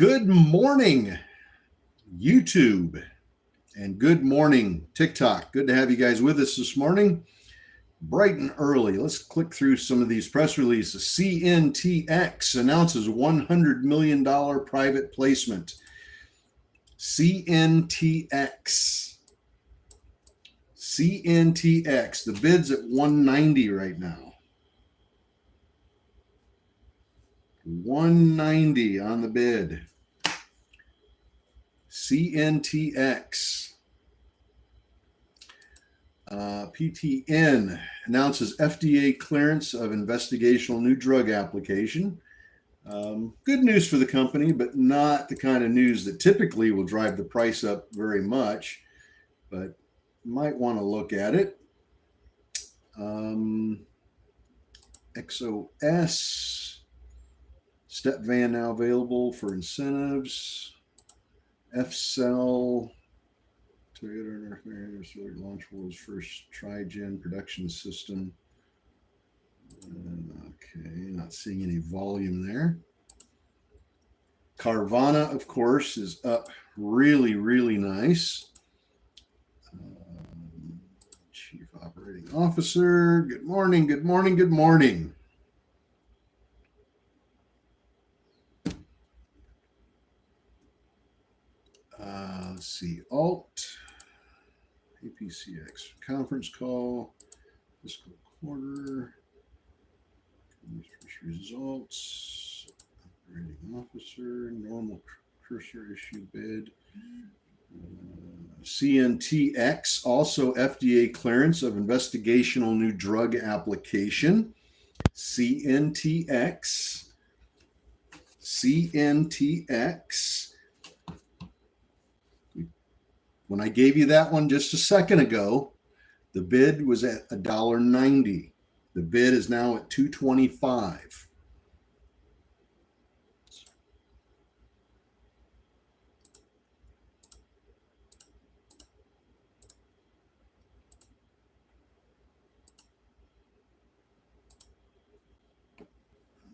Good morning, YouTube, and good morning, TikTok. Good to have you guys with us this morning, bright and early. Let's click through some of these press releases. CNTX announces $100 million private placement. CNTX. The bid's at 190 right now. 190 on the bid. CNTX. PTN announces FDA clearance of investigational new drug application. Good news for the company, but not the kind of news that typically will drive the price up very much, but might want to look at it. XOS. Step van now available for incentives. F-Cell. Toyota North America launch world's first tri-gen production system. Okay, not seeing any volume there. Carvana, of course, is up really, really nice. Chief Operating Officer, good morning, good morning, good morning. Let's see, Alt, APCX conference call, fiscal quarter, results, operating officer, normal cursor issue bid. CNTX, also FDA clearance of investigational new drug application. CNTX. When I gave you that one just a second ago, the bid was at $1.90. The bid is now at $2.25.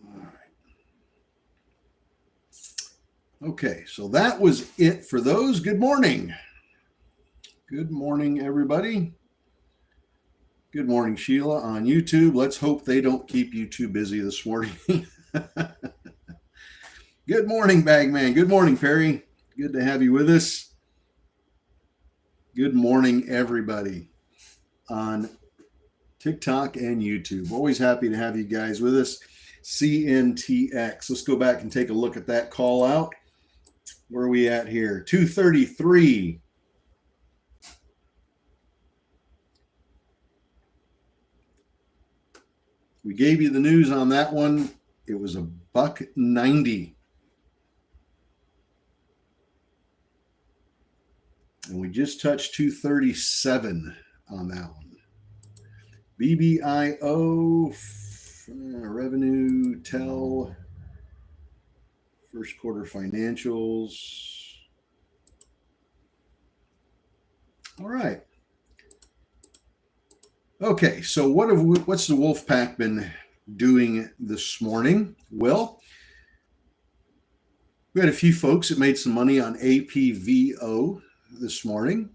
All right. Okay, so that was it for those. Good morning. Good morning, everybody. Good morning, Sheila on YouTube. Let's hope they don't keep you too busy this morning. Good morning, Bagman. Good morning, Perry. Good to have you with us. Good morning, everybody on TikTok and YouTube. Always happy to have you guys with us. CNTX. Let's go back and take a look at that call out. Where are we at here? 233. We gave you the news on that one. It was $1.90. And we just touched 237 on that one. BBIO, revenue, tell, first quarter financials. All right. Okay, so what's the Wolf Pack been doing this morning? Well, we had a few folks that made some money on APVO this morning.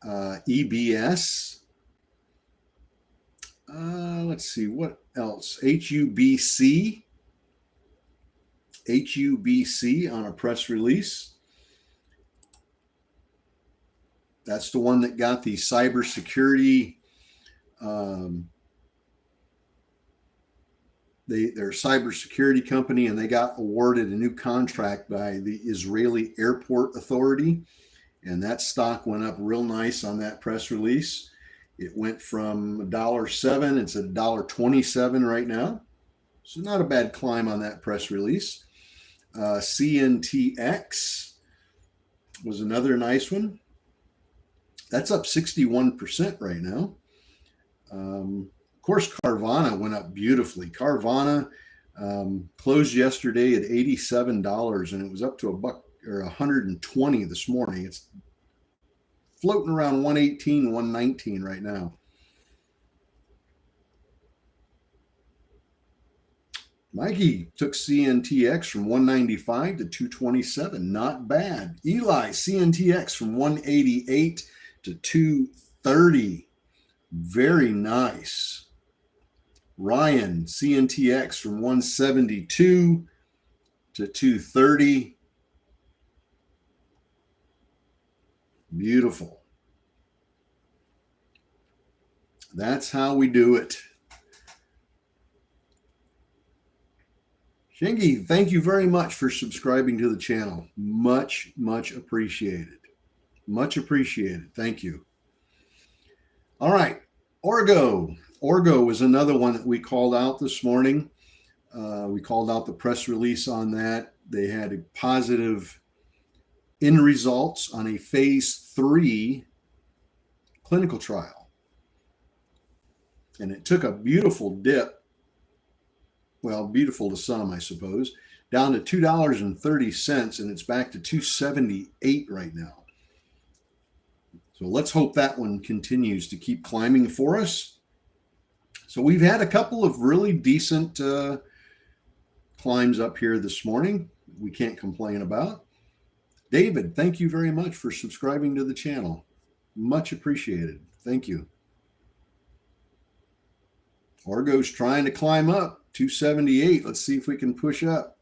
EBS. Let's see, what else? HUBC on a press release. That's the one that got the cybersecurity. They're a cybersecurity company, and they got awarded a new contract by the Israeli Airport Authority, and that stock went up real nice on that press release. It went from $1.07, it's at $1.27 right now, so not a bad climb on that press release. CNTX was another nice one. That's up 61% right now. Of course, Carvana went up beautifully. Carvana closed yesterday at $87, and it was up to $120 this morning. It's floating around 118, 119 right now. Mikey took CNTX from 195 to 227. Not bad. Eli, CNTX from 188 to 230. Very nice. Ryan, CNTX from 172 to 230. Beautiful. That's how we do it. Shingy, thank you very much for subscribing to the channel. Much, much appreciated. Much appreciated. Thank you. All right. ORGO. ORGO was another one that we called out this morning. We called out the press release on that. They had a positive end results on a phase 3 clinical trial. And it took a beautiful dip. Well, beautiful to some, I suppose, down to $2.30, and it's back to $2.78 right now. So let's hope that one continues to keep climbing for us. So we've had a couple of really decent climbs up here this morning. We can't complain about. David, thank you very much for subscribing to the channel. Much appreciated. Thank you. Orgo's trying to climb up. 278. Let's see if we can push up.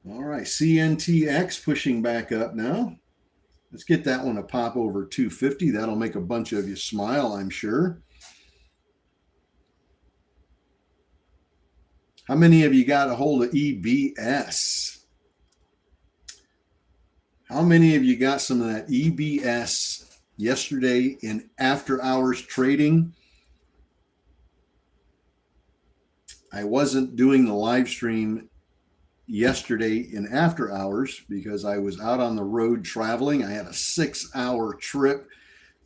All right, CNTX pushing back up now. Let's get that one to pop over 250. That'll make a bunch of you smile, I'm sure. How many of you got a hold of EBS? How many of you got some of that EBS yesterday in after hours trading? I wasn't doing the live stream yesterday in after hours because I was out on the road traveling. I had a 6-hour trip,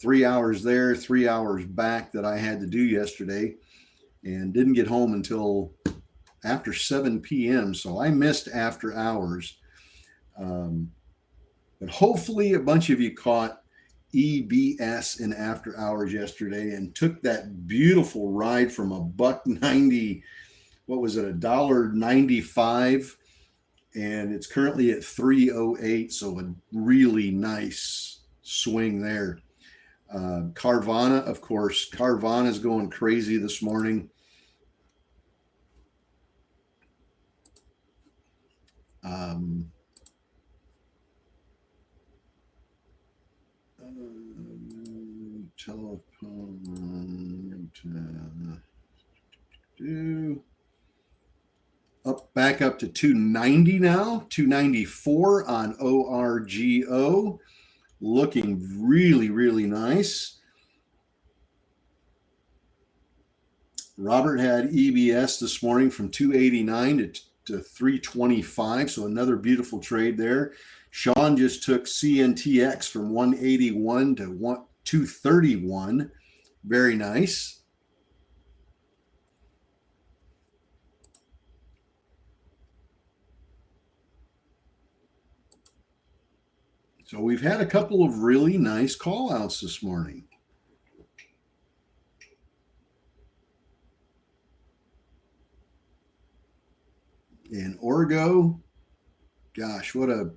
3 hours there, 3 hours back that I had to do yesterday, and didn't get home until after 7 p.m. So I missed after hours. But hopefully a bunch of you caught EBS in after hours yesterday and took that beautiful ride from $1.90, what was it, $1.95, and it's currently at 308. So a really nice swing there. Carvana, of course, Carvana is going crazy this morning. Telephone up back up to 290 now, 294 on ORGO, looking really, really nice. Robert had EBS this morning from 289 to 325, so another beautiful trade there. Sean just took CNTX from 181 to 231. Very nice. So we've had a couple of really nice call outs this morning. And ORGO, gosh, what a,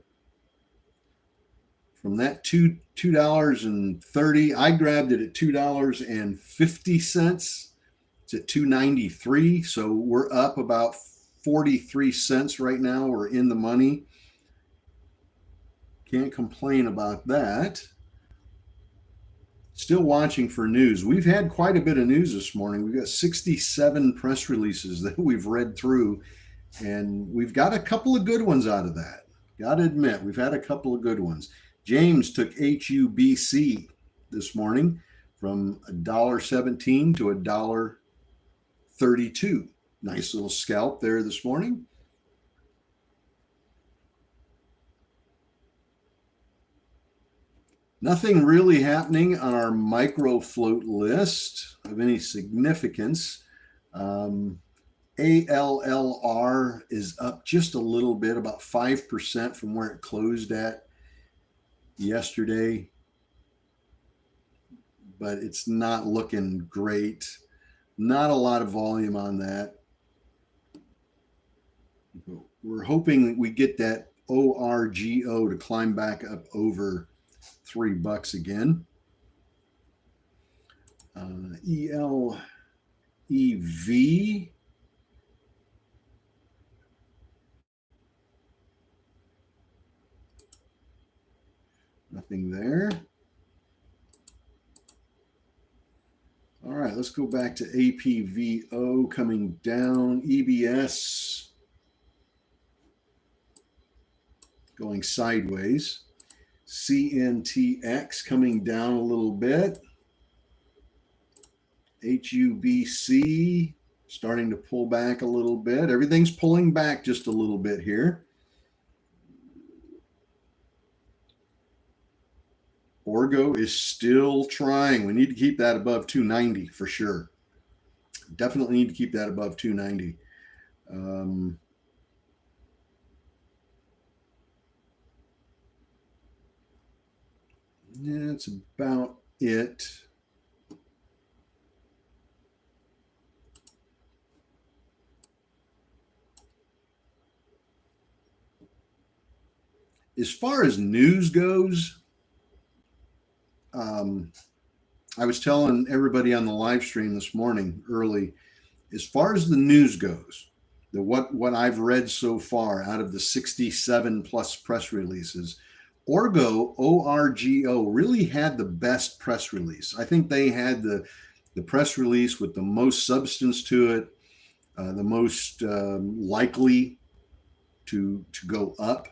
from that $2.30, I grabbed it at $2.50. It's at $2.93. So we're up about 43 cents right now. We're in the money. Can't complain about that. Still watching for news. We've had quite a bit of news this morning. We've got 67 press releases that we've read through, and we've got a couple of good ones out of that. Got to admit, we've had a couple of good ones. James took HUBC this morning from $1.17 to $1.32. Nice little scalp there this morning. Nothing really happening on our micro float list of any significance. ALR is up just a little bit, about 5% from where it closed at yesterday, but it's not looking great. Not a lot of volume on that. We're hoping that we get that ORGO to climb back up over $3 again. ELEV, nothing there. All right, let's go back to APVO coming down. EBS going sideways. CNTX coming down a little bit. HUBC starting to pull back a little bit. Everything's pulling back just a little bit here. Orgo is still trying. We need to keep that above 290 for sure. Definitely need to keep that above 290. Yeah, that's about it. As far as news goes, I was telling everybody on the live stream this morning early, as far as the news goes, what I've read so far out of the 67 plus press releases, ORGO really had the best press release. I think they had the press release with the most substance to it, the most likely to go up,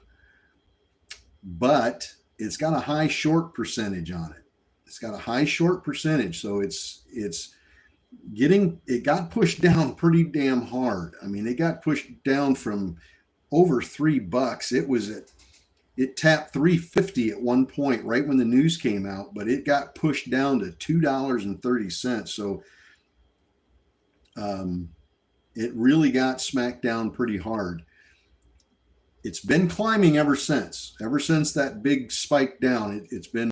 but it's got a high short percentage on it. It's got a high short percentage, so it got pushed down pretty damn hard. I mean, it got pushed down from over $3. It tapped 350 at one point right when the news came out, but it got pushed down to $2.30. So it really got smacked down pretty hard. It's been climbing ever since. Ever since that big spike down, it's been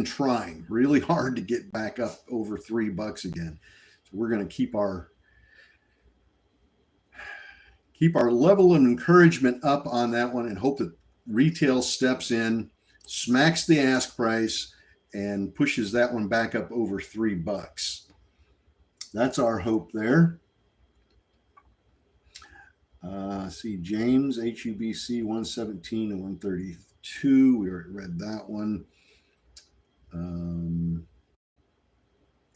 trying really hard to get back up over $3 again. So we're going to keep our level of encouragement up on that one and hope that retail steps in, smacks the ask price, and pushes that one back up over $3. That's our hope there. See James, HUBC 117 and 132. We already read that one.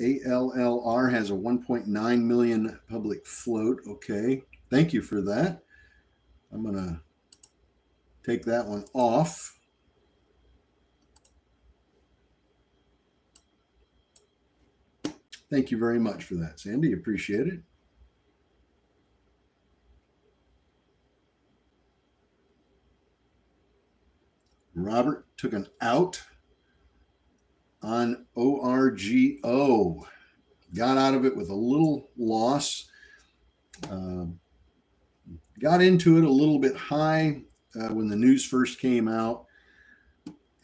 ALR has a 1.9 million public float. Okay, thank you for that. I'm going to take that one off. Thank you very much for that, Sandy. Appreciate it. Robert took an out on ORGO. Got out of it with a little loss. Got into it a little bit high when the news first came out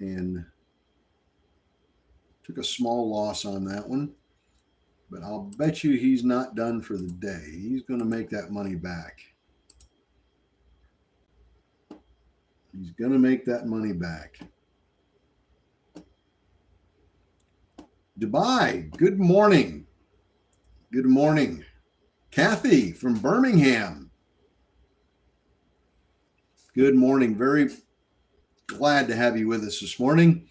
and took a small loss on that one. But I'll bet you he's not done for the day. He's going to make that money back. He's going to make that money back. Dubai, good morning. Good morning. Kathy from Birmingham. Good morning. Very glad to have you with us this morning.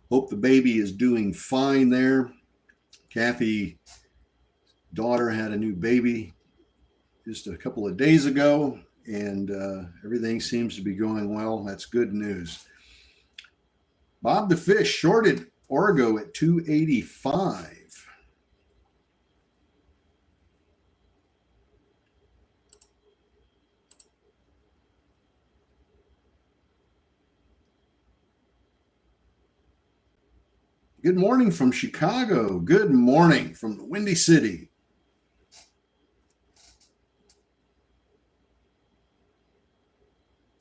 Hope the baby is doing fine there. Kathy's daughter had a new baby just a couple of days ago, and everything seems to be going well. That's good news. Bob the Fish shorted Orgo at 285. Good morning from Chicago. Good morning from the Windy City.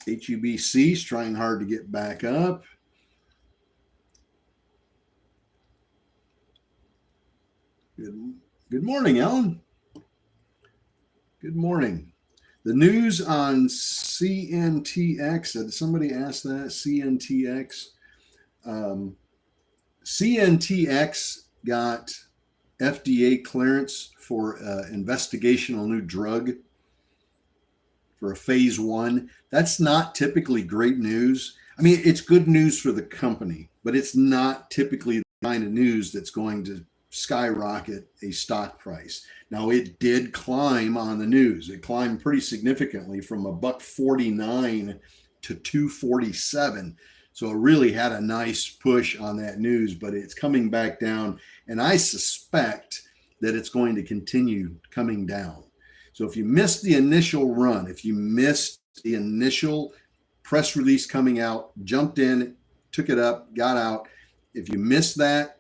HUBC is trying hard to get back up. Good morning, Ellen. Good morning. The news on CNTX, did somebody ask that? CNTX? CNTX got FDA clearance for investigational new drug for a phase 1. That's not typically great news. I mean, it's good news for the company, but it's not typically the kind of news that's going to skyrocket a stock price. Now, it did climb on the news. It climbed pretty significantly from $1.49 to 247. So it really had a nice push on that news, but it's coming back down. And I suspect that it's going to continue coming down. So if you missed the initial run, if you missed the initial press release coming out, jumped in, took it up, got out, if you missed that,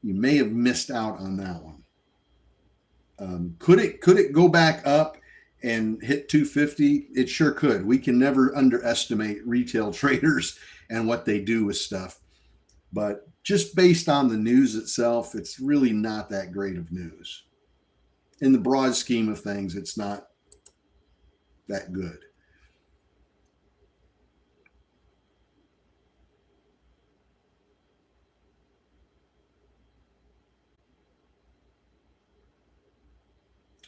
you may have missed out on that one. Could it go back up and hit 250? It sure could. We can never underestimate retail traders and what they do with stuff. But just based on the news itself, it's really not that great of news. In the broad scheme of things, it's not that good.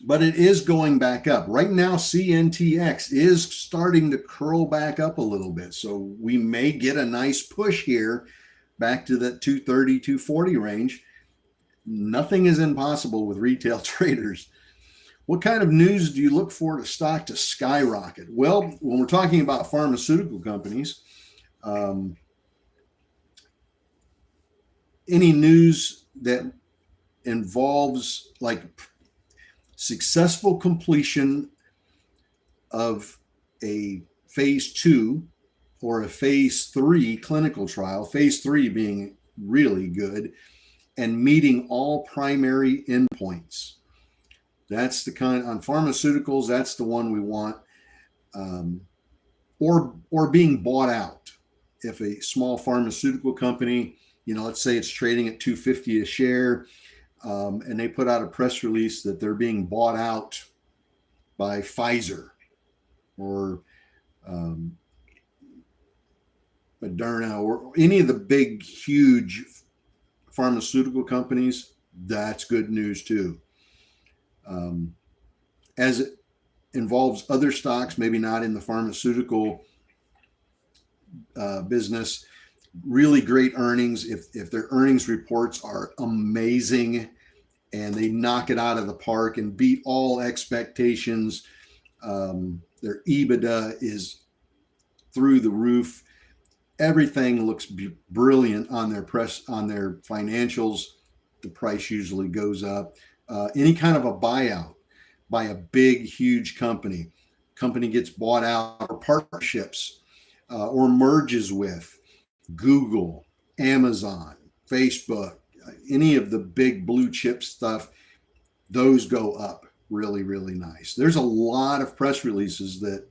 But it is going back up. Right now, CNTX is starting to curl back up a little bit. So we may get a nice push here back to that 230, 240 range. Nothing is impossible with retail traders. What kind of news do you look for to stock to skyrocket? Well, when we're talking about pharmaceutical companies, any news that involves like successful completion of a phase 2 or a phase 3 clinical trial, phase 3 being really good, and meeting all primary endpoints. That's the kind on pharmaceuticals. That's the one we want, or being bought out. If a small pharmaceutical company, let's say it's trading at $250 a share, and they put out a press release that they're being bought out by Pfizer or Moderna or any of the big, huge pharmaceutical companies, that's good news too. As it involves other stocks, maybe not in the pharmaceutical business, really great earnings. If their earnings reports are amazing and they knock it out of the park and beat all expectations, their EBITDA is through the roof. Everything looks brilliant on their financials. The price usually goes up. Any kind of a buyout by a big, huge company gets bought out, or partnerships, or merges with Google, Amazon, Facebook, any of the big blue chip stuff, those go up really, really nice. There's a lot of press releases that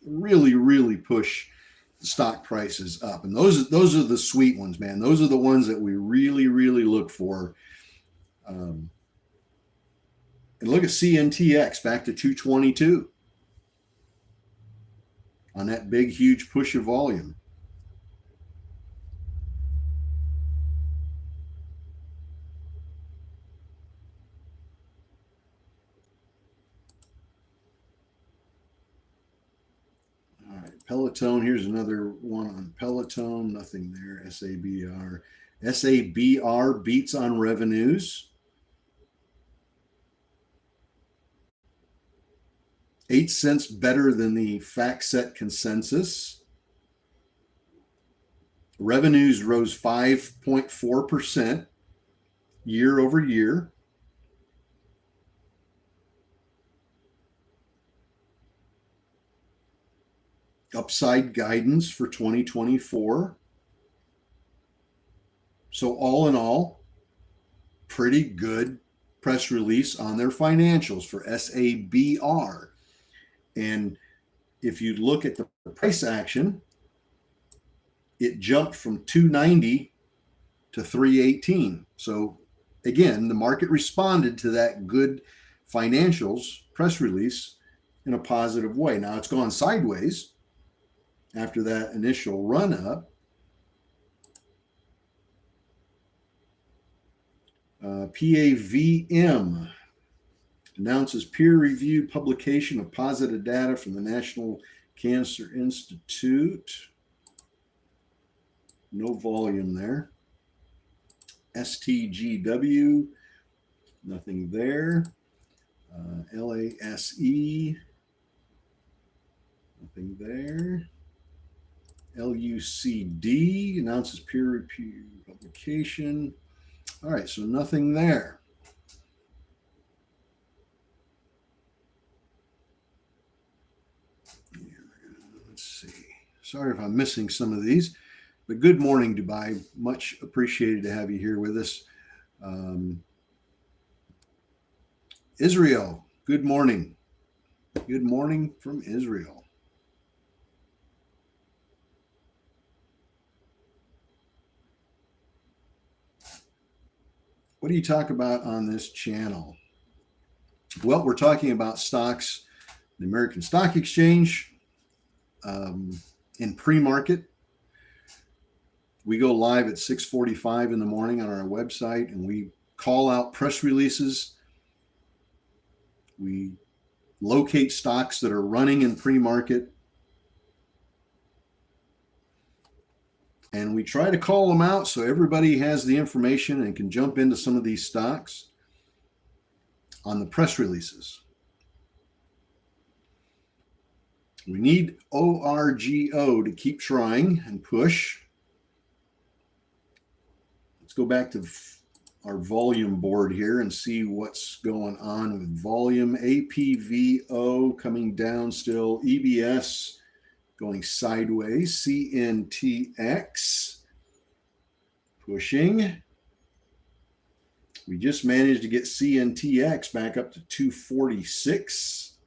really, really push the stock prices up. And those are the sweet ones, man. Those are the ones that we really, really look for. And look at CNTX back to 222 on that big, huge push of volume. All right, Peloton. Here's another one on Peloton. Nothing there. SABR. SABR beats on revenues. 8 cents better than the FactSet consensus. Revenues rose 5.4% year over year. Upside guidance for 2024. So all in all, pretty good press release on their financials for SABR. And if you look at the price action, it jumped from 290 to 318. So again, the market responded to that good financials press release in a positive way. Now it's gone sideways after that initial run up. PAVM announces peer-reviewed publication of positive data from the National Cancer Institute. No volume there. STGW, nothing there. LASE, nothing there. LUCD announces peer-reviewed publication. All right, so nothing there. Let's see. Sorry if I'm missing some of these, but good morning, Dubai. Much appreciated to have you here with us. Israel, good morning. Good morning from Israel. What do you talk about on this channel? Well, we're talking about stocks, the American Stock Exchange, in pre-market. We go live at 6:45 in the morning on our website, and we call out press releases. We locate stocks that are running in pre-market, and we try to call them out so everybody has the information and can jump into some of these stocks on the press releases. We need ORGO to keep trying and push. Let's go back to our volume board here and see what's going on with volume. APVO coming down still. EBS going sideways. CNTX pushing. We just managed to get CNTX back up to 246.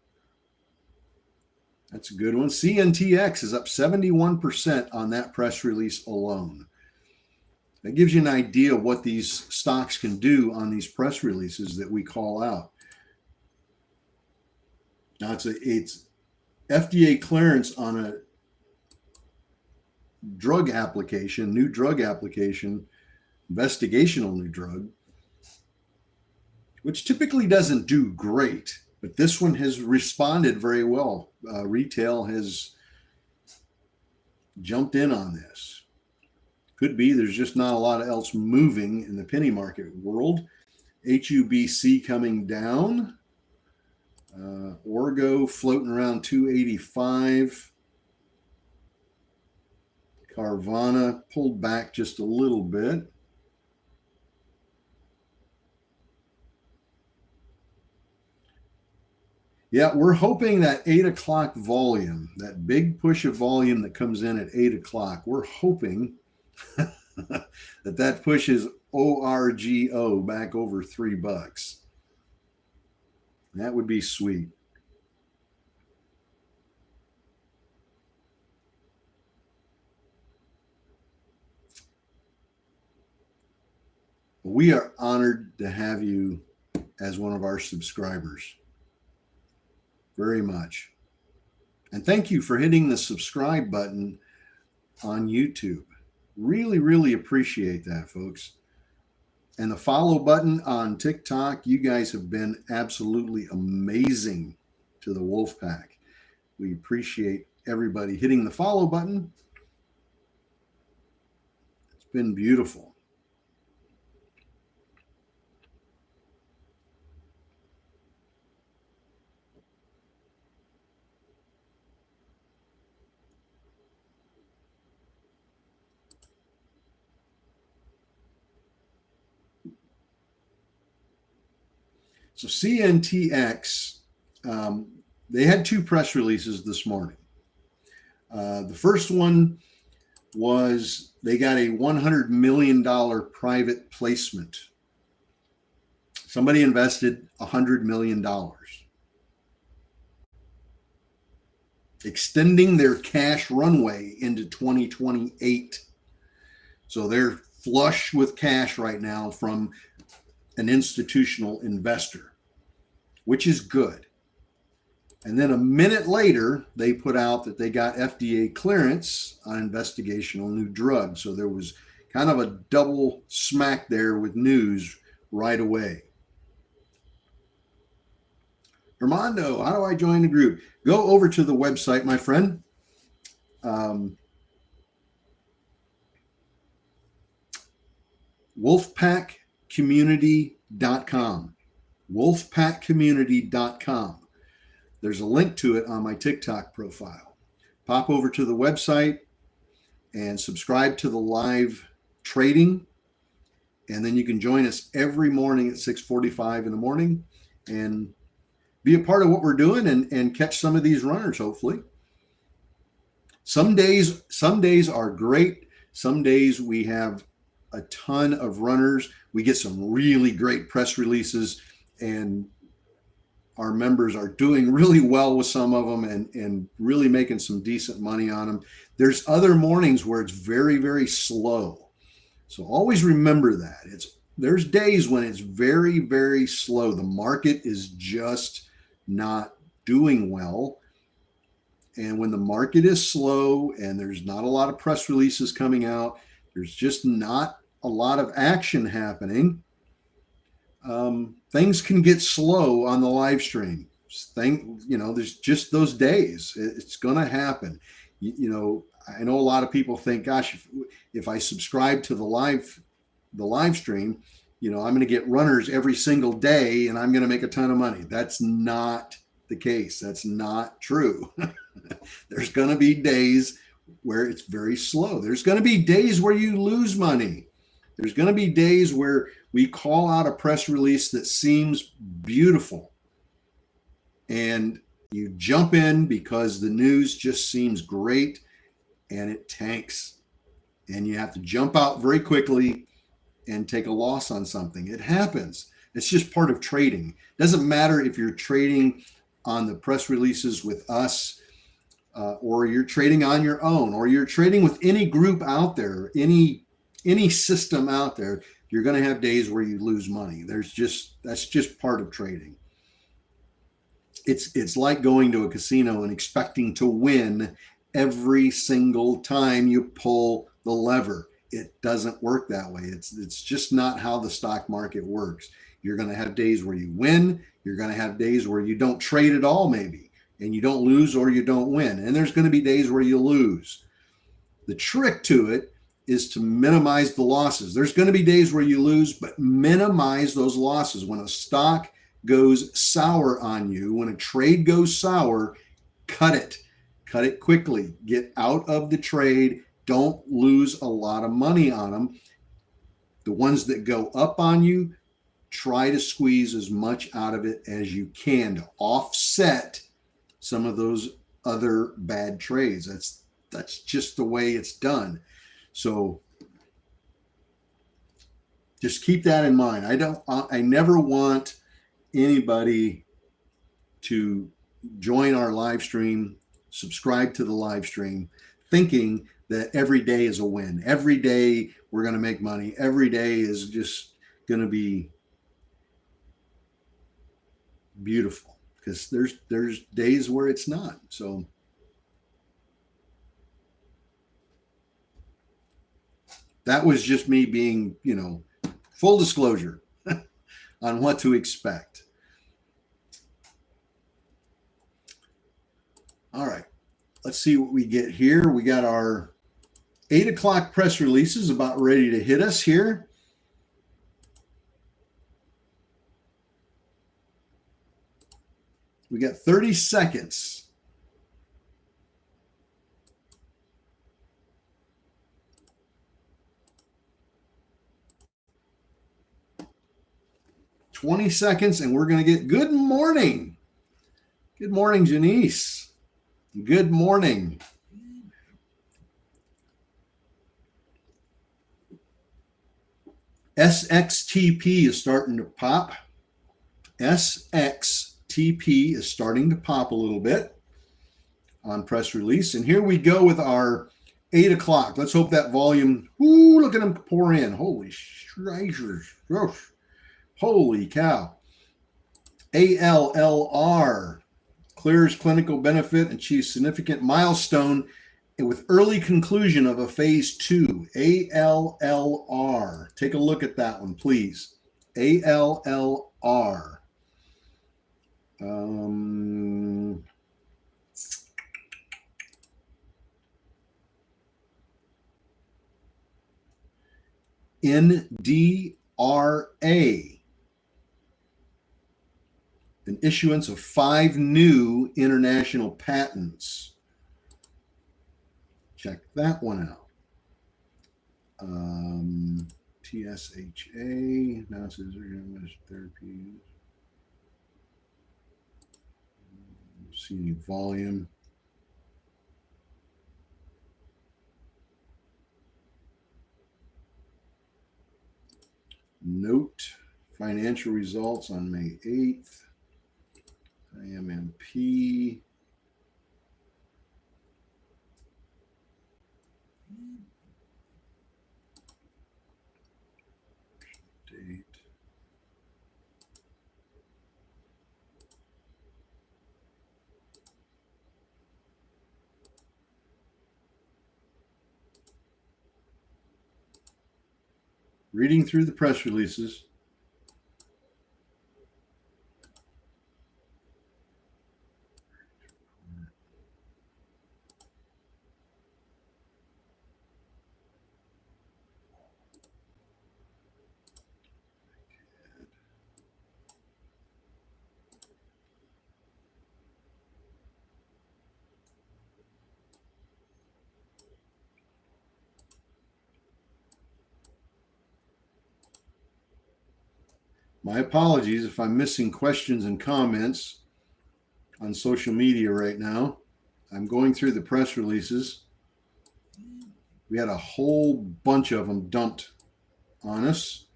That's a good one. CNTX is up 71% on that press release alone. That gives you an idea of what these stocks can do on these press releases that we call out. Now it's FDA clearance on a drug application, new drug application, investigational new drug, which typically doesn't do great, but this one has responded very well. Retail has jumped in on this. Could be there's just not a lot else moving in the penny market world. HUBC coming down. Orgo floating around 285. Carvana pulled back just a little bit. Yeah, we're hoping that 8 o'clock volume, that big push of volume that comes in at 8 o'clock, we're hoping that pushes ORGO back over $3. That would be sweet. We are honored to have you as one of our subscribers. Very much. And thank you for hitting the subscribe button on YouTube. Really, really appreciate that, folks. And the follow button on TikTok. You guys have been absolutely amazing to the Wolfpack. We appreciate everybody hitting the follow button. It's been beautiful. So CNTX, they had two press releases this morning. The first one was they got a $100 million private placement. Somebody invested $100 million, extending their cash runway into 2028. So they're flush with cash right now from an institutional investor, which is good. And then a minute later, they put out that they got FDA clearance on investigational new drugs. So there was kind of a double smack there with news right away. Armando, how do I join the group? Go over to the website, my friend. wolfpackcommunity.com. wolfpackcommunity.com. There's a link to it on my TikTok profile. Pop over to the website and subscribe to the live trading. And then you can join us every morning at 6:45 in the morning and be a part of what we're doing and catch some of these runners, hopefully. Some days are great. Some days we have a ton of runners. We get some really great press releases, and our members are doing really well with some of them and really making some decent money on them. There's other mornings where it's very, very slow. So always remember that. There's days when it's very, very slow. The market is just not doing well. And when the market is slow and there's not a lot of press releases coming out, there's just not a lot of action happening. Things can get slow on the live stream. There's just those days. It's going to happen. I know a lot of people think, gosh, if I subscribe to the live stream, I'm going to get runners every single day and I'm going to make a ton of money. That's not the case. That's not true. There's going to be days where it's very slow. There's going to be days where you lose money. There's going to be days where we call out a press release that seems beautiful and you jump in because the news just seems great and it tanks, and you have to jump out very quickly and take a loss on something. It happens. It's just part of trading. Doesn't matter if you're trading on the press releases with us, or you're trading on your own, or you're trading with any group out there, any system out there. You're going to have days where you lose money. That's just part of trading. It's like going to a casino and expecting to win every single time you pull the lever. It doesn't work that way. It's just not how the stock market works. You're going to have days where you win. You're going to have days where you don't trade at all, maybe, and you don't lose or you don't win. And there's going to be days where you lose. The trick to it is to minimize the losses. There's going to be days where you lose, but minimize those losses. When a stock goes sour on you, when a trade goes sour, cut it. Cut it quickly. Get out of the trade. Don't lose a lot of money on them. The ones that go up on you, try to squeeze as much out of it as you can to offset some of those other bad trades. That's just the way it's done. So just keep that in mind. I never want anybody to join our live stream, subscribe to the live stream, thinking that every day is a win. Every day we're going to make money. Every day is just going to be beautiful, because there's days where it's not. So that was just me being, full disclosure on what to expect. All right, let's see what we get here. We got our 8 o'clock press releases about ready to hit us here. We got 30 seconds. $20 seconds, and we're going to get good morning. Good morning, Janice. Good morning. SXTP is starting to pop. SXTP is starting to pop a little bit on press release. And here we go with our 8 o'clock. Let's hope that volume, look at them pour in. Holy shreikers. Holy cow. ALLR clears clinical benefit and achieves significant milestone with early conclusion of a phase 2. ALLR. Take a look at that one, please. ALLR. NDRA. An issuance of 5 new international patents. Check that one out. TSHA, announces therapy. See volume. Note financial results on May 8th. IMMP. Date. Reading through the press releases. My apologies if I'm missing questions and comments on social media right now. I'm going through the press releases. We had a whole bunch of them dumped on us.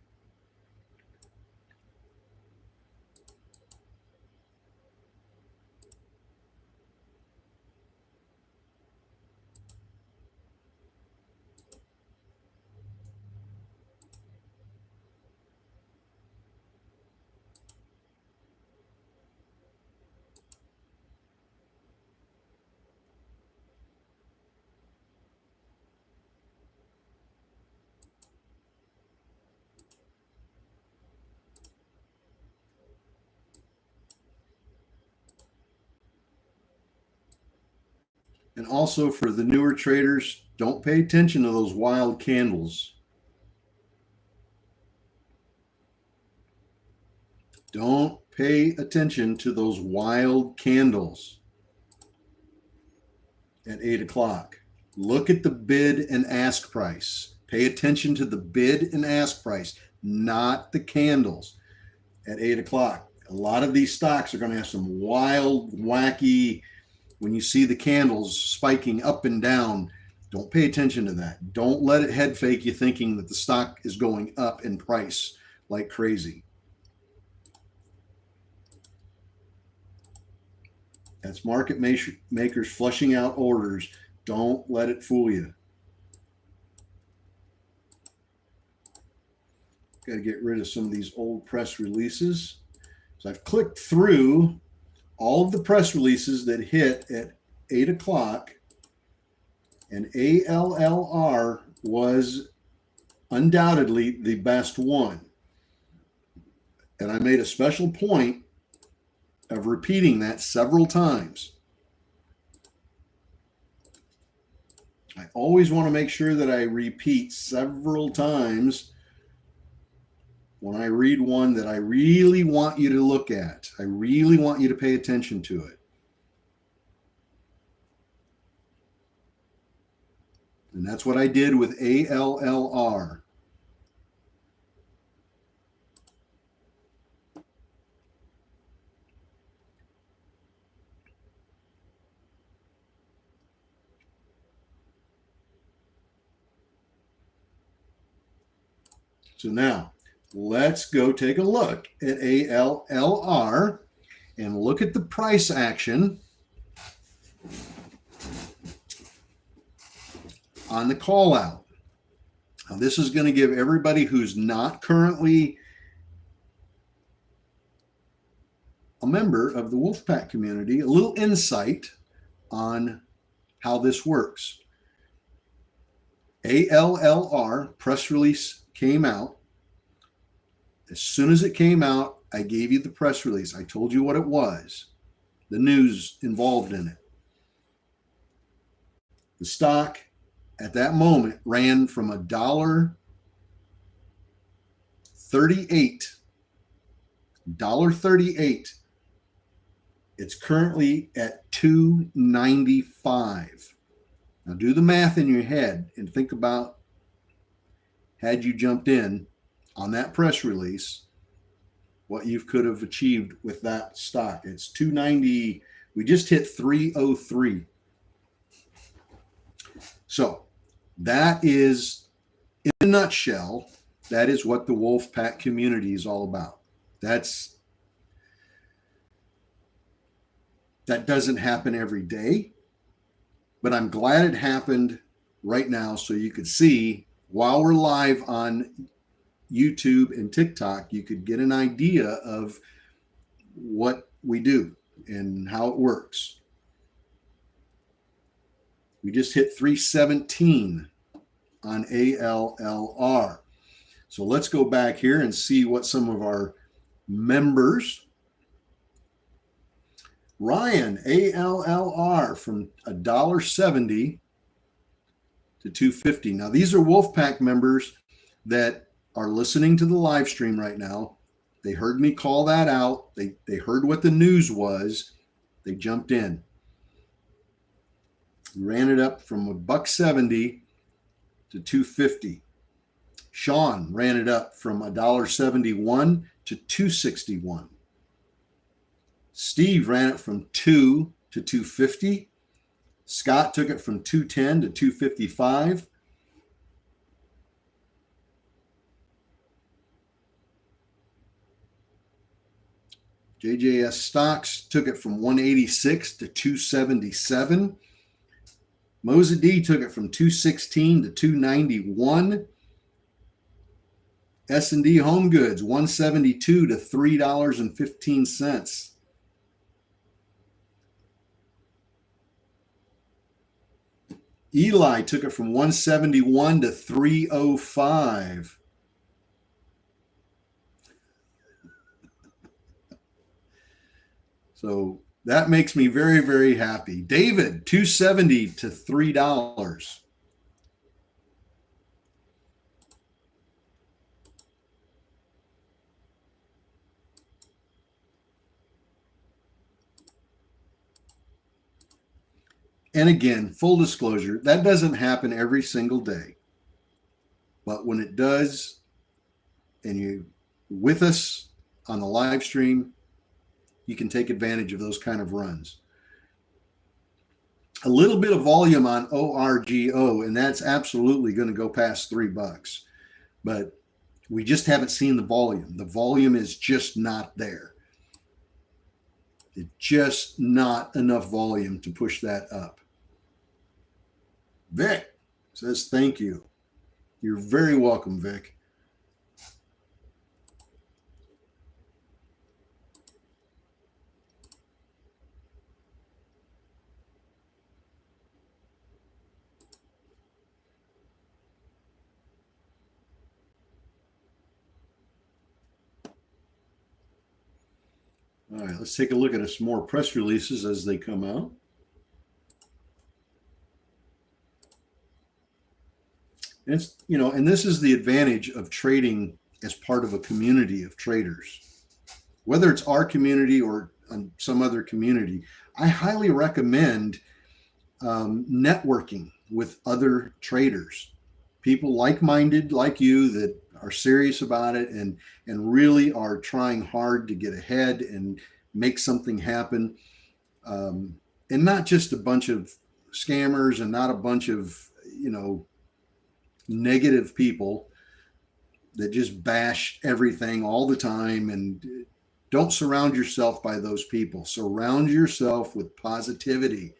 And also for the newer traders, don't pay attention to those wild candles. Don't pay attention to those wild candles at 8 o'clock. Look at the bid and ask price. Pay attention to the bid and ask price, not the candles at 8 o'clock. A lot of these stocks are going to have some wild, wacky, when you see the candles spiking up and down, don't pay attention to that. Don't let it head fake you thinking that the stock is going up in price like crazy. That's market makers flushing out orders. Don't let it fool you. Got to get rid of some of these old press releases. So I've clicked through all of the press releases that hit at 8 o'clock, and ALLR was undoubtedly the best one. And I made a special point of repeating that several times. I always want to make sure that I repeat several times when I read one that I really want you to look at. I really want you to pay attention to it. And that's what I did with ALLR. So now, let's go take a look at ALLR and look at the price action on the call out. Now, this is going to give everybody who's not currently a member of the Wolfpack community a little insight on how this works. ALR press release came out. As soon as it came out, I gave you the press release. I told you what it was, the news involved in it. The stock at that moment ran from $1.38. It's currently at $2.95. Now do the math in your head and think about, had you jumped in on that press release, what you could have achieved with that stock. It's $2.90. We just hit $3.03. So that is, in a nutshell, that is what the Wolfpack community is all about. That doesn't happen every day, but I'm glad it happened right now so you could see while we're live on YouTube and TikTok, you could get an idea of what we do and how it works. We just hit 317 on ALLR. So let's go back here and see what some of our members. Ryan, ALLR from $1.70 to $2.50. Now, these are Wolfpack members that are listening to the live stream right now. They heard me call that out. They heard what the news was. They jumped in. We ran it up from $1.70 to $2.50. Sean ran it up from $1.71 to $2.61. Steve ran it from $2 to $2.50. Scott took it from $2.10 to $2.55. JJS Stocks took it from $1.86 to $2.77. Moza D took it from $2.16 to $2.91. S&D Home Goods, $1.72 to $3.15. Eli took it from $1.71 to $3.05. So that makes me very, very happy. David, $2.70 to $3. And again, full disclosure, that doesn't happen every single day. But when it does, and you're with us on the live stream, you can take advantage of those kind of runs. A little bit of volume on ORGO, and that's absolutely going to go past $3. But we just haven't seen the volume. The volume is just not there. It's just not enough volume to push that up. Vic says thank you. You're very welcome, Vic. All right, let's take a look at some more press releases as they come out. And it's, and this is the advantage of trading as part of a community of traders. Whether it's our community or some other community, I highly recommend networking with other traders, people like-minded like you that are serious about it and really are trying hard to get ahead and make something happen. And not just a bunch of scammers and not a bunch of, negative people that just bash everything all the time. And don't surround yourself by those people. Surround yourself with positivity.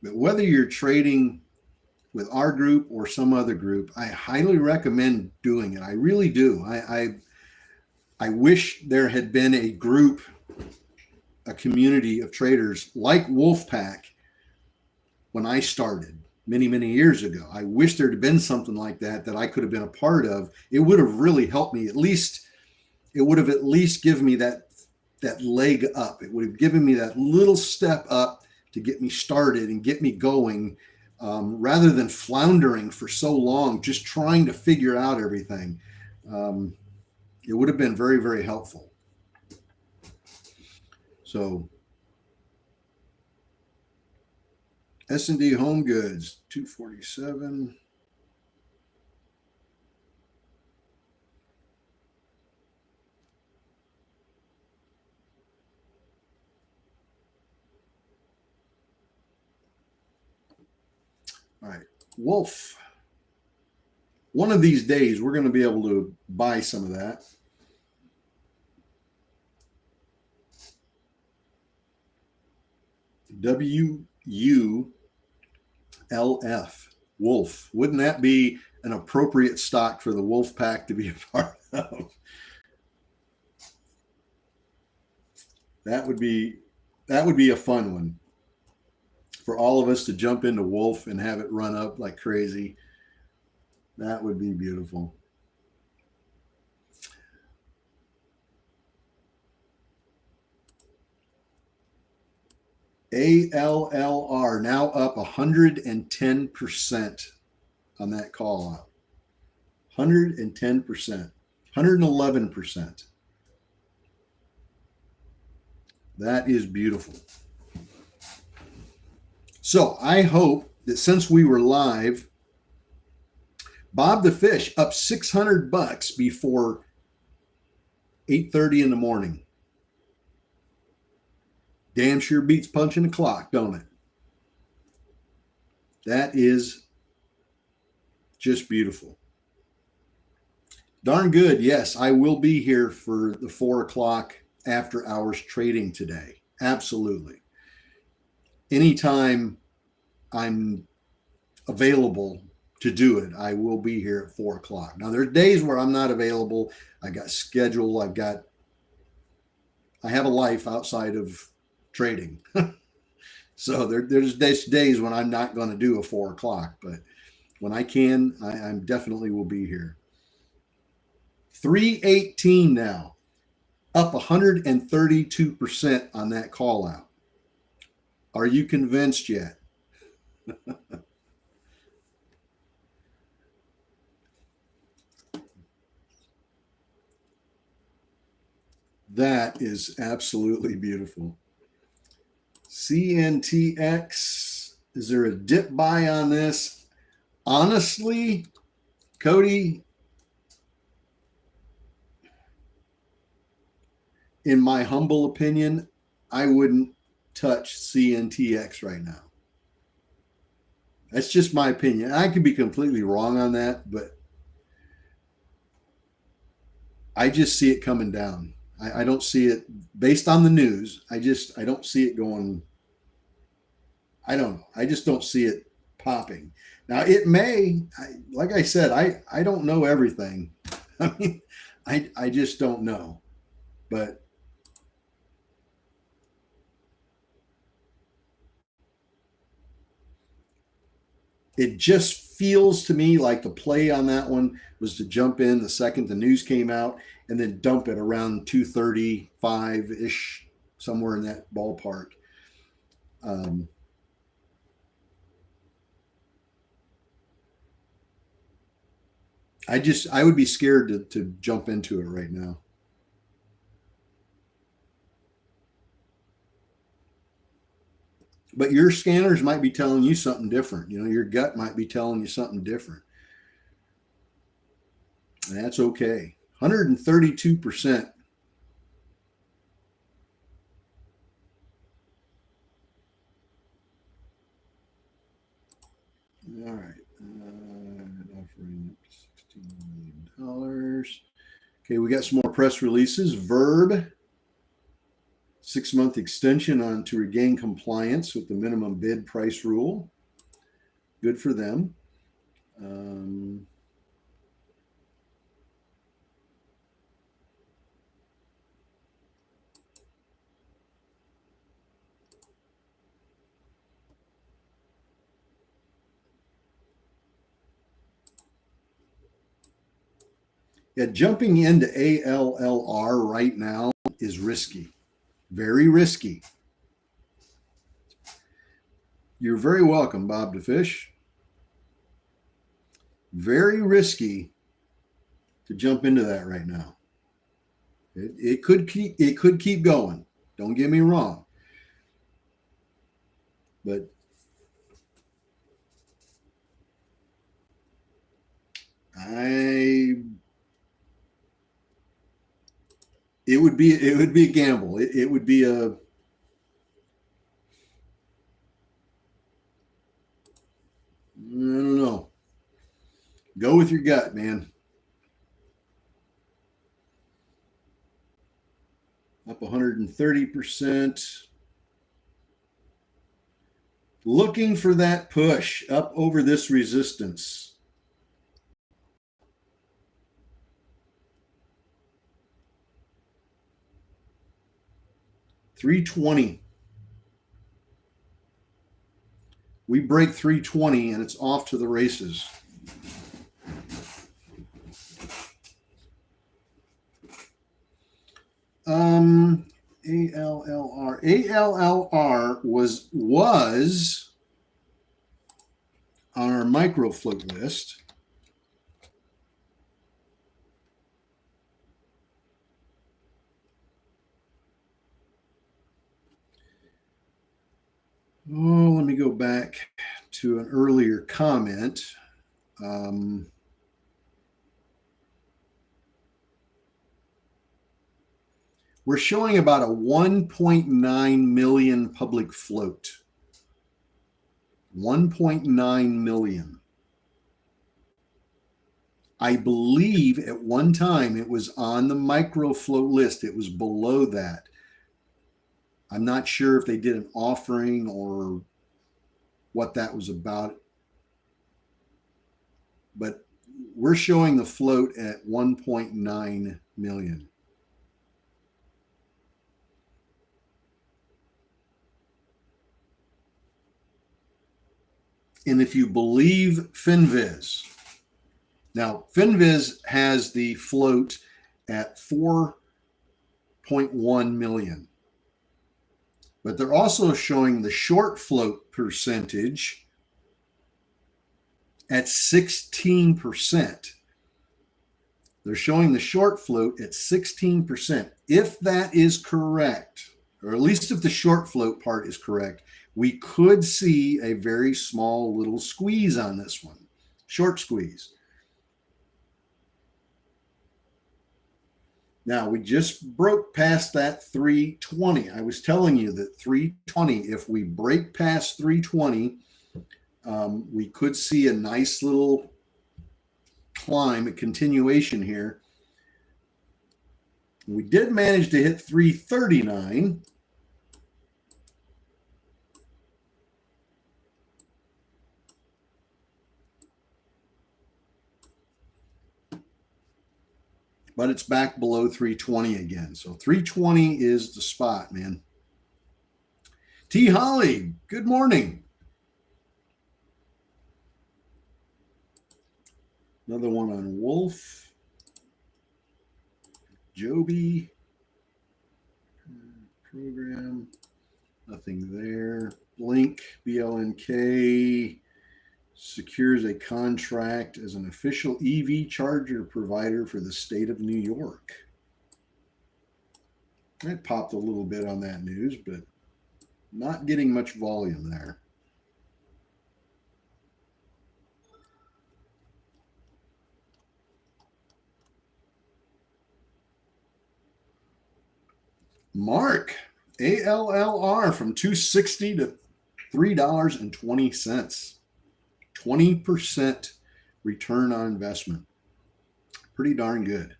But whether you're trading with our group or some other group, I highly recommend doing it. I really do. I wish there had been a group, a community of traders like Wolfpack when I started many, many years ago. I wish there had been something like that I could have been a part of. It would have really helped me. At least it would have at least given me that leg up. It would have given me that little step up to get me started and get me going, rather than floundering for so long, just trying to figure out everything. It would have been very, very helpful. So S&D Home Goods, 247. All right, Wolf. One of these days, we're going to be able to buy some of that. WULF. Wolf. Wouldn't that be an appropriate stock for the Wolf Pack to be a part of? That would be a fun one for all of us to jump into Wolf and have it run up like crazy. That would be beautiful. ALLR now up 110% on that call out. 110%, 111%. That is beautiful. So I hope that since we were live, Bob the Fish up $600 before 8:30 in the morning. Damn sure beats punching the clock, don't it? That is just beautiful. Darn good. Yes, I will be here for the 4 o'clock after hours trading today. Absolutely. Anytime I'm available to do it, I will be here at 4 o'clock. Now, there's days where I'm not available. I got schedule. I have a life outside of trading. So there's days when I'm not going to do a 4 o'clock, but when I can, I definitely will be here. 318 now, up 132% on that call out. Are you convinced yet? That is absolutely beautiful. CNTX, is there a dip buy on this? Honestly, Cody, in my humble opinion, I wouldn't touch CNTX right now. That's just my opinion. I could be completely wrong on that, but I just see it coming down. I don't see it based on the news. I don't see it going. I don't know. I just don't see it popping. Now it may, like I said, I don't know everything. I mean, I just don't know, but it just feels to me like the play on that one was to jump in the second the news came out and then dump it around 235-ish, somewhere in that ballpark. I would be scared to jump into it right now. But your scanners might be telling you something different. Your gut might be telling you something different. And that's okay. 132%. All right. Offering up to $16 million. Okay, we got some more press releases. Verb, 6-month extension on to regain compliance with the minimum bid price rule. Good for them. Um, yeah, jumping into ALLR right now is risky, very risky. You're very welcome, Bob DeFish. Very risky to jump into that right now. It could keep going. Don't get me wrong, but it would be a gamble. It would be a I don't know. Go with your gut, man. Up 130%. Looking for that push up over this resistance. $320. We break 320 and it's off to the races. ALLR was on our micro float list. Oh, let me go back to an earlier comment. We're showing about a 1.9 million public float. 1.9 million. I believe at one time it was on the micro float list. It was below that. I'm not sure if they did an offering or what that was about. But we're showing the float at 1.9 million. And if you believe FinViz, now FinViz has the float at 4.1 million, but they're also showing the short float percentage at 16%. They're showing the short float at 16%. If that is correct, or at least if the short float part is correct, we could see a very small little squeeze on this one, short squeeze. Now, we just broke past that 320. I was telling you that 320, if we break past 320, we could see a nice little climb, a continuation here. We did manage to hit 339. But it's back below 320 again. So 320 is the spot, man. T. Holly, good morning. Another one on Wolf. Joby. Program. Nothing there. Blink, BLNK. Secures a contract as an official EV charger provider for the state of New York. That popped a little bit on that news, but not getting much volume there. Mark, ALLR from $2.60 to $3.20. 20% return on investment. Pretty darn good.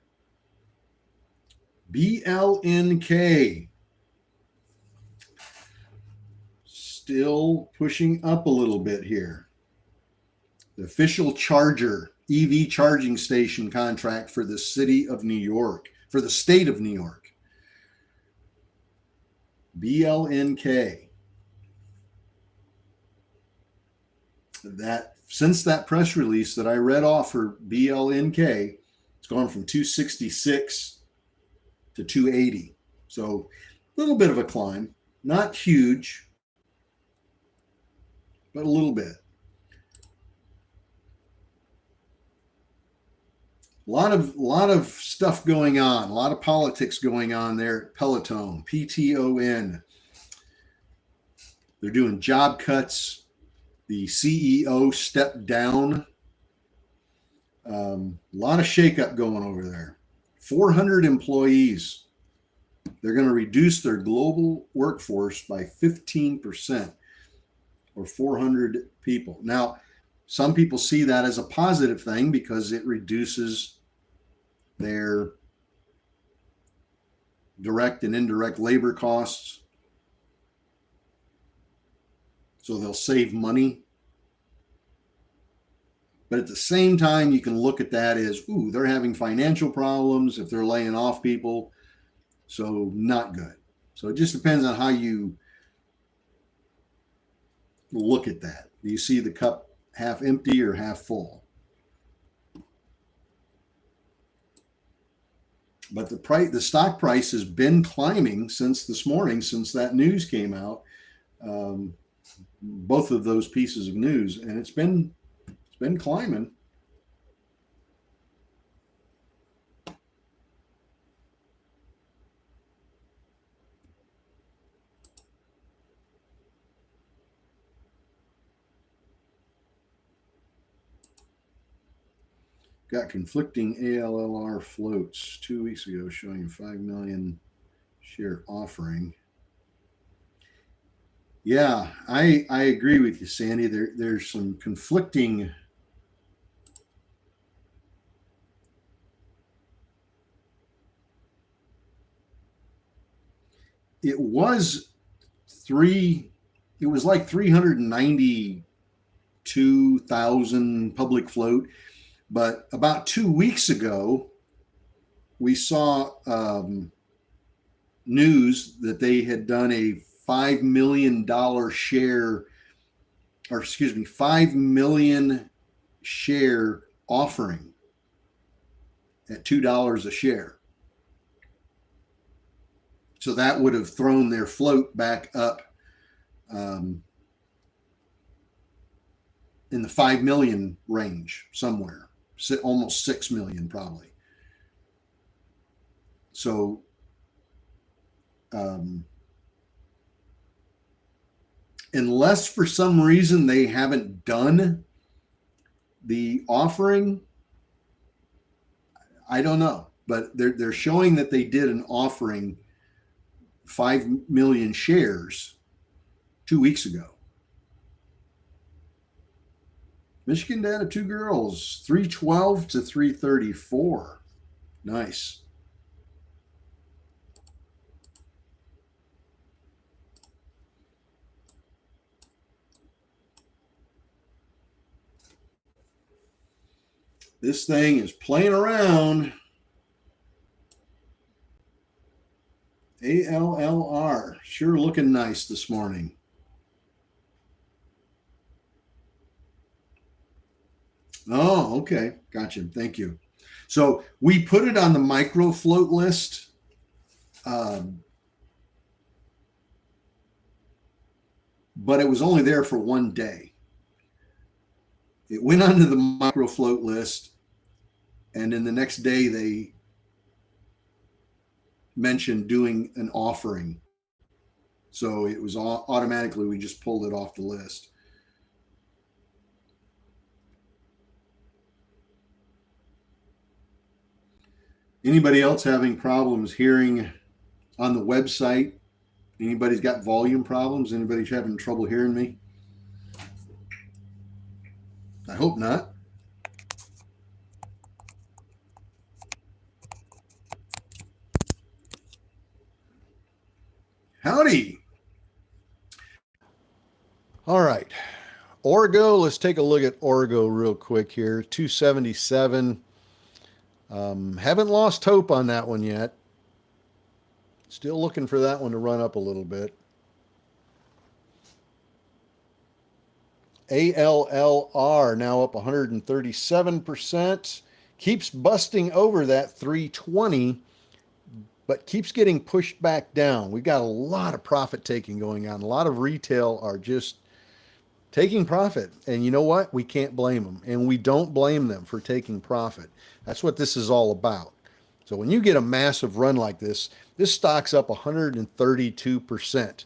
BLNK. Still pushing up a little bit here. The official charger, EV charging station contract for the city of New York, for the state of New York. BLNK. That since that press release that I read off for BLNK, it's gone from 266 to 280. So a little bit of a climb, not huge, but a little bit. A lot of stuff going on, a lot of politics going on there at Peloton, PTON. They're doing job cuts. The CEO stepped down. A lot of shakeup going over there. 400 employees. They're going to reduce their global workforce by 15%, or 400 people. Now, some people see that as a positive thing because it reduces their direct and indirect labor costs. So they'll save money. But at the same time, you can look at that as, ooh, they're having financial problems if they're laying off people. So not good. So it just depends on how you look at that. Do you see the cup half empty or half full? But the stock price has been climbing since this morning, since that news came out. Both of those pieces of news, and it's been climbing. Got conflicting ALR floats 2 weeks ago showing a 5 million share offering. Yeah, I agree with you, Sandy. There's some conflicting. It was like 392,000 public float, but about 2 weeks ago, we saw news that they had done a $5 million share, or excuse me, 5 million share offering at $2 a share. So that would have thrown their float back up in the 5 million range somewhere, almost 6 million probably. So unless for some reason they haven't done the offering, I don't know, but they're showing that they did an offering, 5 million shares 2 weeks ago. Michigan data, 2 girls, 312 to 334. Nice. This thing is playing around. ALR, sure looking nice this morning. Oh, okay. Gotcha. Thank you. So we put it on the micro float list. But it was only there for one day. It went onto the micro float list, and then the next day they mentioned doing an offering. So it was automatically, we just pulled it off the list. Anybody else having problems hearing on the website? Anybody's got volume problems? Anybody's having trouble hearing me? I hope not. Howdy. All right. Orgo, let's take a look at Orgo real quick here. 277. Haven't lost hope on that one yet. Still looking for that one to run up a little bit. ALR now up 137%. Keeps busting over that 320, but keeps getting pushed back down. We've got a lot of profit taking going on. A lot of retail are just taking profit. And you know what? We can't blame them. And we don't blame them for taking profit. That's what this is all about. So when you get a massive run like this stock's up 132%.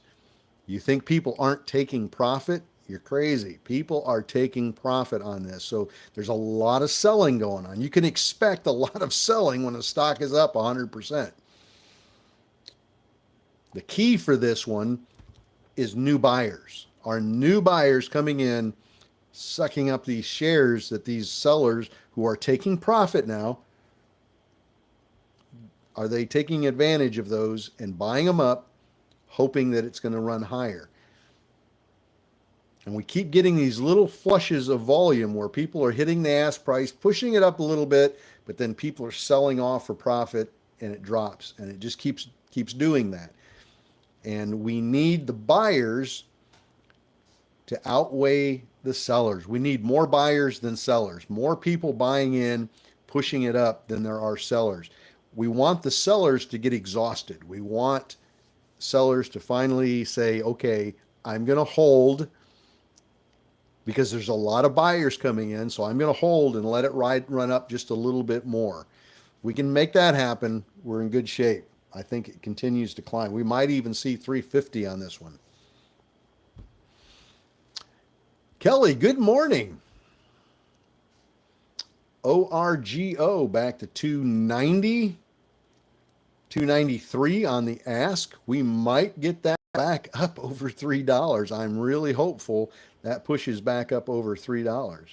You think people aren't taking profit? You're crazy. People are taking profit on this. So there's a lot of selling going on. You can expect a lot of selling when a stock is up 100%. The key for this one is new buyers. Are new buyers coming in, sucking up these shares that these sellers who are taking profit now, are they taking advantage of those and buying them up, hoping that it's going to run higher? And we keep getting these little flushes of volume where people are hitting the ask price, pushing it up a little bit, but then people are selling off for profit and it drops. And it just keeps doing that. And we need the buyers to outweigh the sellers. We need more buyers than sellers, more people buying in, pushing it up than there are sellers. We want the sellers to get exhausted. We want sellers to finally say, okay, I'm going to hold because there's a lot of buyers coming in, so I'm going to hold and let it run up just a little bit more. We can make that happen. We're in good shape. I think it continues to climb. We might even see 350 on this one. Kelly, good morning. ORGO back to 290, 293 on the ask. We might get that back up over $3. I'm really hopeful that pushes back up over $3.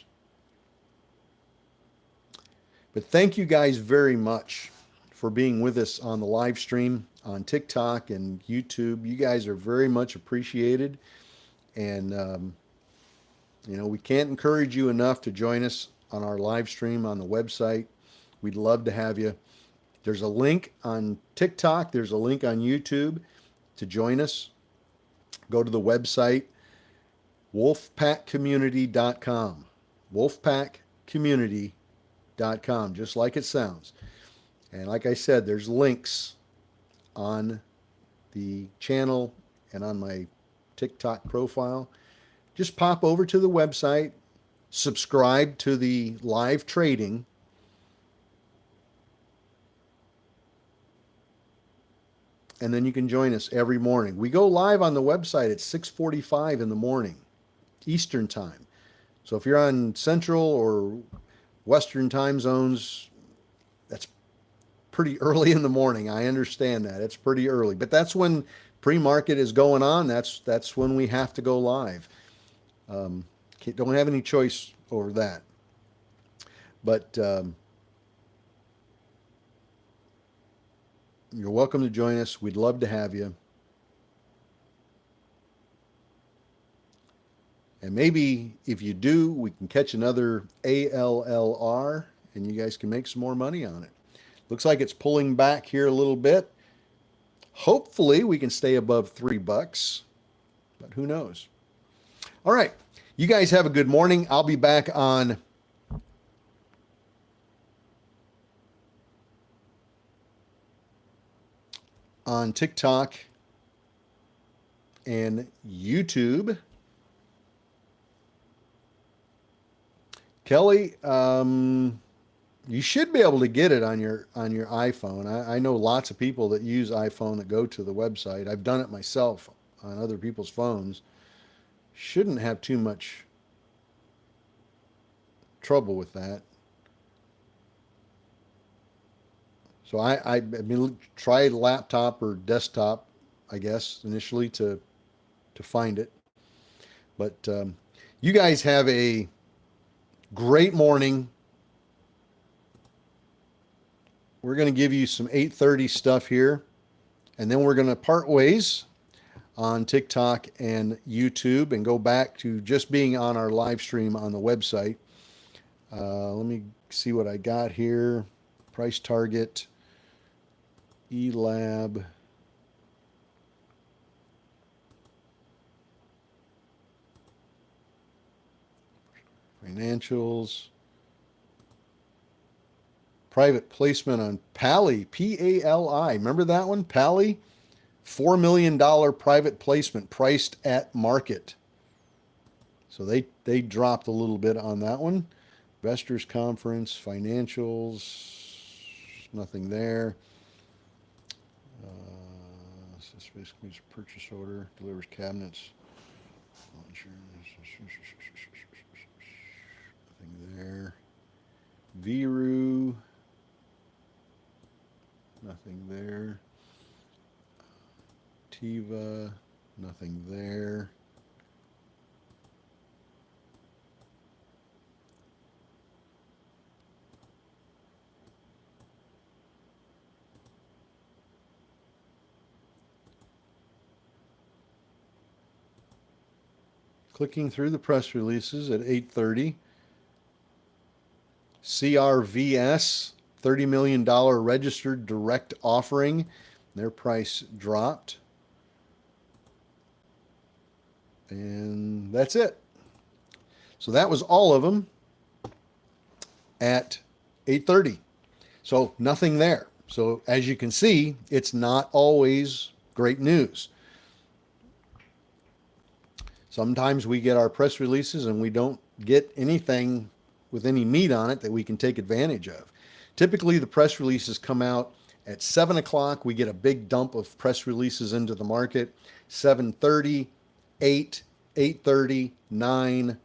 But thank you guys very much for being with us on the live stream on TikTok and YouTube. You guys are very much appreciated. And, we can't encourage you enough to join us on our live stream on the website. We'd love to have you. There's a link on TikTok. There's a link on YouTube to join us. Go to the website, wolfpackcommunity.com. wolfpackcommunity.com, just like it sounds. And like I said, there's links on the channel and on my TikTok profile. Just pop over to the website, subscribe to the live trading, and then you can join us every morning. We go live on the website at 6:45 in the morning, Eastern time. So if you're on Central or Western time zones, that's pretty early in the morning. I understand that. It's pretty early. But that's when pre-market is going on. That's when we have to go live. Don't have any choice over that. But you're welcome to join us. We'd love to have you. And maybe if you do, we can catch another ALLR and you guys can make some more money on it. Looks like it's pulling back here a little bit. Hopefully we can stay above $3, but who knows? All right. You guys have a good morning. I'll be back on TikTok and YouTube. Kelly, you should be able to get it on your iPhone. I know lots of people that use iPhone that go to the website. I've done it myself on other people's phones. Shouldn't have too much trouble with that. So I mean, try laptop or desktop, I guess, initially to find it. But you guys have a great morning. We're going to give you some 8:30 stuff here, and then we're going to part ways. on TikTok and YouTube, and go back to just being on our live stream on the website. Let me see what I got here. Price target, ELAB. Financials. Private placement on Pali, P-A-L-I. Remember that one? Pali? $4 million private placement priced at market. So they dropped a little bit on that one. Investors Conference, financials, nothing there. This basically is a purchase order, delivers cabinets. Nothing there. Viru, nothing there. Tiva, nothing there. Clicking through the press releases at 8:30. CRVS, $30 million registered direct offering. Their price dropped. And that's it. So that was all of them at 8:30. So nothing there. So as you can see, it's not always great news. Sometimes we get our press releases and we don't get anything with any meat on it that we can take advantage of. Typically, the press releases come out at 7 o'clock. We get a big dump of press releases into the market. 7:30, 8, 8:30, 9,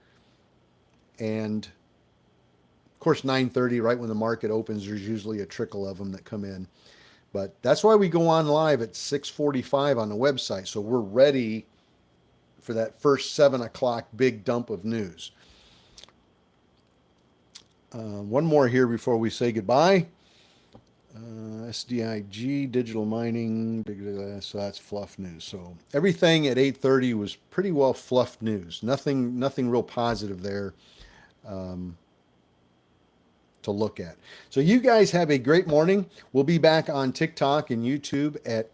and of course 9:30, right when the market opens, there's usually a trickle of them that come in. But that's why we go on live at 6:45 on the website, so we're ready for that first 7 o'clock big dump of news. One more here before we say goodbye. SDIG, digital mining, so that's fluff news. So everything at 8:30 was pretty well fluff news. Nothing real positive there to look at. So you guys have a great morning. We'll be back on TikTok and YouTube at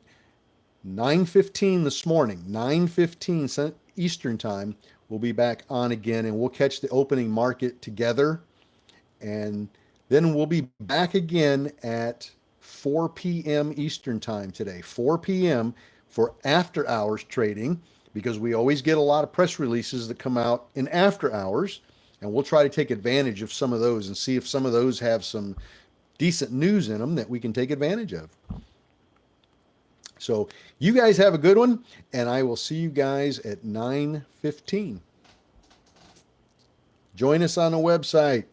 9:15 this morning, 9:15 Eastern time. We'll be back on again, and we'll catch the opening market together. And then we'll be back again at 4 p.m. Eastern time today, 4 p.m. for after hours trading, because we always get a lot of press releases that come out in after hours, and we'll try to take advantage of some of those and see if some of those have some decent news in them that we can take advantage of. So you guys have a good one, and I will see you guys at 9:15. Join us on the website.